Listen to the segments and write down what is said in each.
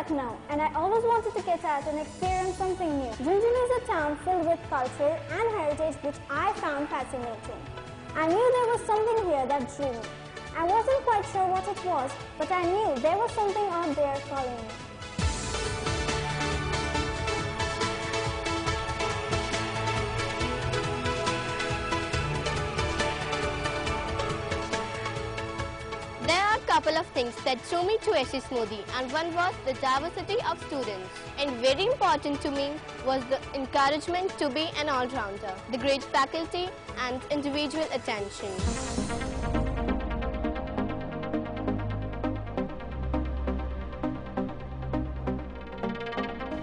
Lucknow, and I always wanted to get out and experience something new. Junjunu is a town filled with culture and heritage which I found fascinating. I knew there was something here that drew me. I wasn't quite sure what it was, but I knew there was something out there calling me. There are a couple of things that drew me to SS Modi, and one was the diversity of students. And very important to me was the encouragement to be an all-rounder, the great faculty and individual attention.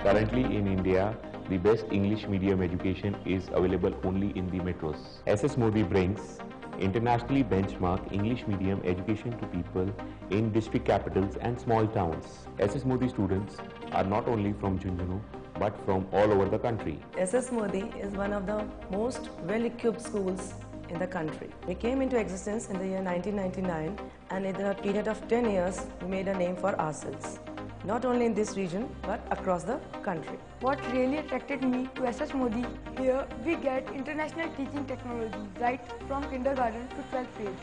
Currently in India, the best English medium education is available only in the metros. SS Modi brings internationally benchmark English medium education to people in district capitals and small towns. SS Modi students are not only from Junjunu but from all over the country. SS Modi is one of the most well-equipped schools in the country. We came into existence in the year 1999, and in a period of 10 years we made a name for ourselves, not only in this region but across the country. What really attracted me to SS Modi, here we get international teaching technology right from kindergarten to 12th grade.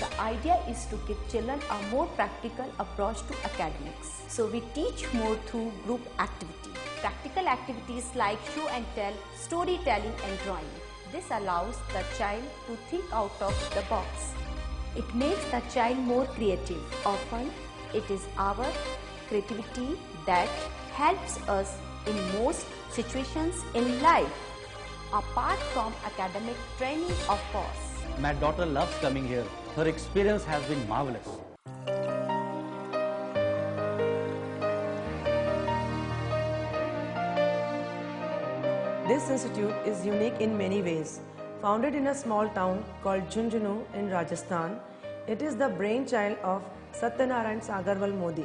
The idea is to give children a more practical approach to academics. So we teach more through group activity. Practical activities like show and tell, storytelling and drawing. This allows the child to think out of the box. It makes the child more creative. Often it is our creativity that helps us in most situations in life, apart from academic training, of course. My daughter loves coming here. Her experience has been marvelous. This institute is unique in many ways. Founded in a small town called Junjunu in Rajasthan, it is the brainchild of Satyanarayan Sagarwal Modi.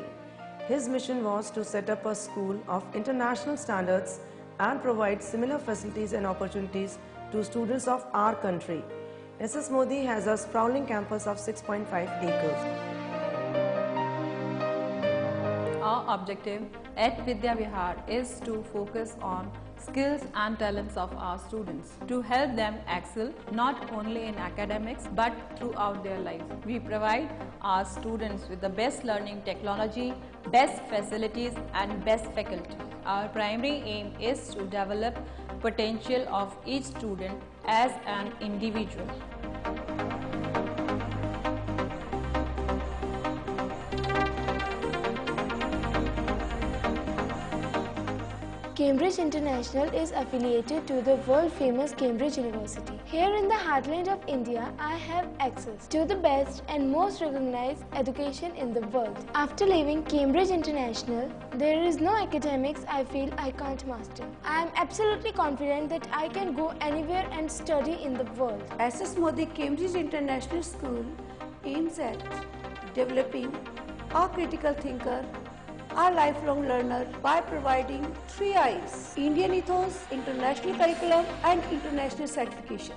His mission was to set up a school of international standards and provide similar facilities and opportunities to students of our country. SS Modi has a sprawling campus of 6.5 acres. Our objective at Vidya Vihar is to focus on skills and talents of our students to help them excel not only in academics but throughout their life. We provide our students with the best learning technology, best facilities and best faculty. Our primary aim is to develop potential of each student as an individual. Cambridge International is affiliated to the world-famous Cambridge University. Here in the heartland of India, I have access to the best and most recognized education in the world. After leaving Cambridge International, there is no academics I feel I can't master. I am absolutely confident that I can go anywhere and study in the world. SS Modi Cambridge International School aims at developing a critical thinker, a lifelong learner by providing 3 I's: Indian ethos, international curriculum and international certification.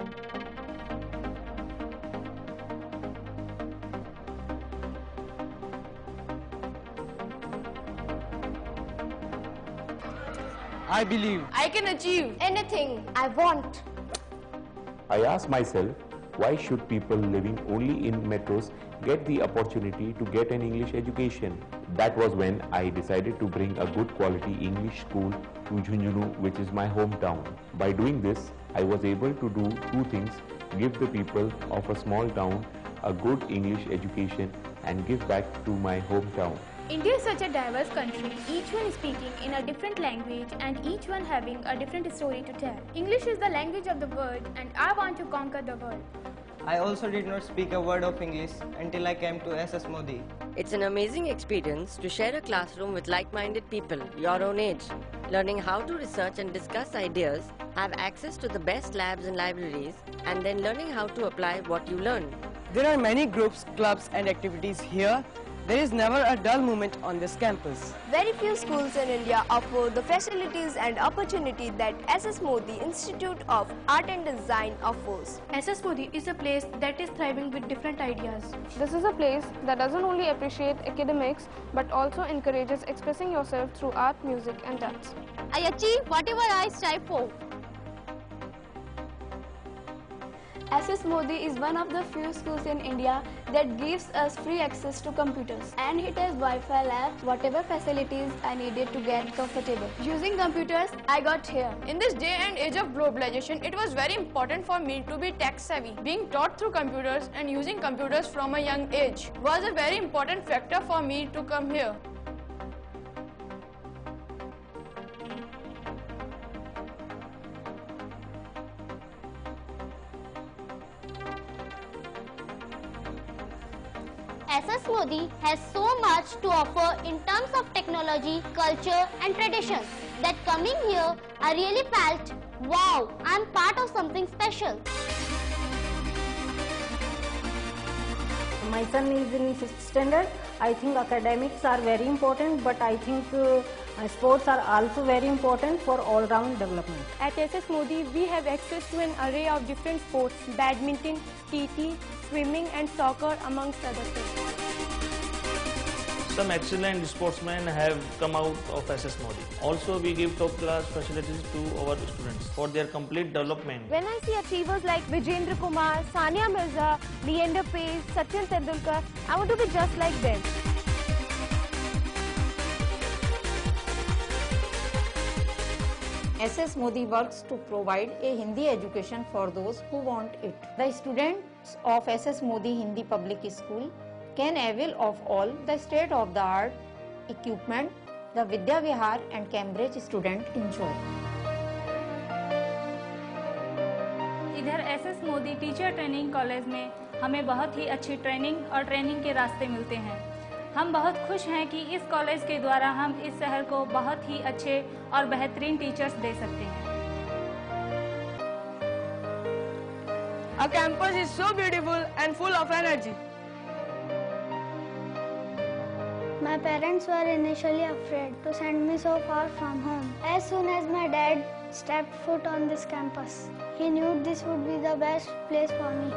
I believe I can achieve anything I want. I ask myself, why should people living only in metros get the opportunity to get an English education? That was when I decided to bring a good quality English school to Junjunu, which is my hometown. By doing this, I was able to do 2 things: give the people of a small town a good English education and give back to my hometown. India is such a diverse country, each one speaking in a different language and each one having a different story to tell. English is the language of the world and I want to conquer the world. I also did not speak a word of English until I came to SS Modi. It's an amazing experience to share a classroom with like-minded people your own age, learning how to research and discuss ideas, have access to the best labs and libraries, and then learning how to apply what you learn. There are many groups, clubs and activities here There is never a dull moment on this campus. Very few schools in India offer the facilities and opportunity that SS Modi Institute of Art and Design offers. SS Modi is a place that is thriving with different ideas. This is a place that doesn't only appreciate academics but also encourages expressing yourself through art, music and dance. I achieve whatever I strive for. SS Modi is one of the few schools in India that gives us free access to computers, and it has Wi-Fi labs, whatever facilities I needed to get comfortable. Using computers, I got here. In this day and age of globalization, it was very important for me to be tech savvy. Being taught through computers and using computers from a young age was a very important factor for me to come here. SS Modi has so much to offer in terms of technology, culture and tradition that coming here I really felt, wow, I'm part of something special. My son is in 6th standard. I think academics are very important, but I think sports are also very important for all-round development. At SS Modi, we have access to an array of different sports: badminton, TT, swimming and soccer amongst other things. Some excellent sportsmen have come out of SS Modi. Also, we give top-class facilities to our students for their complete development. When I see achievers like Vijendra Kumar, Sania Mirza, Leander Paes, Sachin Tendulkar, I want to be just like them. SS Modi works to provide a Hindi education for those who want it. The students of SS Modi Hindi Public School can avail of all the state-of-the-art equipment the Vidya Vihar and Cambridge students enjoy. इधर SS Modi teacher training college में हमें बहुत ही अच्छी training और training के रास्ते मिलते हैं। हम बहुत खुश हैं कि इस कॉलेज के द्वारा हम इस शहर को बहुत ही अच्छे और बेहतरीन टीचर्स दे सकते हैं। Our campus is so beautiful and full of energy. My parents were initially afraid to send me so far from home. As soon as my dad stepped foot on this campus, he knew this would be the best place for me.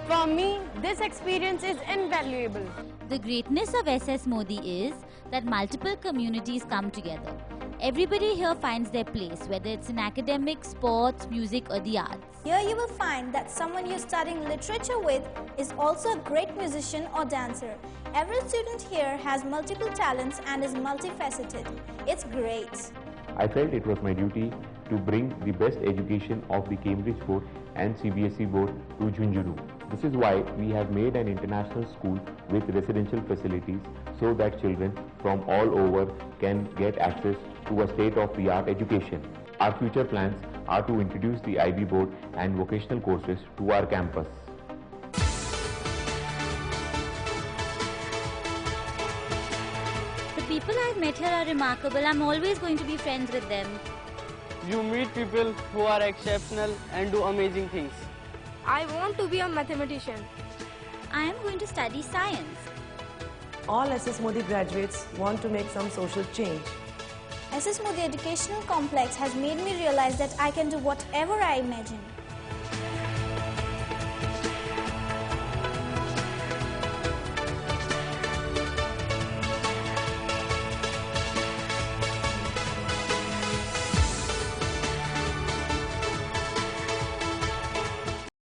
For me, this experience is invaluable. The greatness of SS Modi is that multiple communities come together. Everybody here finds their place, whether it's in academics, sports, music or the arts. Here you will find that someone you're studying literature with is also a great musician or dancer. Every student here has multiple talents and is multifaceted. It's great. I felt it was my duty to bring the best education of the Cambridge board and CBSE board to Junjunu. This is why we have made an international school with residential facilities so that children from all over can get access to a state-of-the-art education. Our future plans are to introduce the IB board and vocational courses to our campus. The people I've met here are remarkable. I'm always going to be friends with them. You meet people who are exceptional and do amazing things. I want to be a mathematician. I am going to study science. All SS Modi graduates want to make some social change. SS Modi Educational Complex has made me realize that I can do whatever I imagine.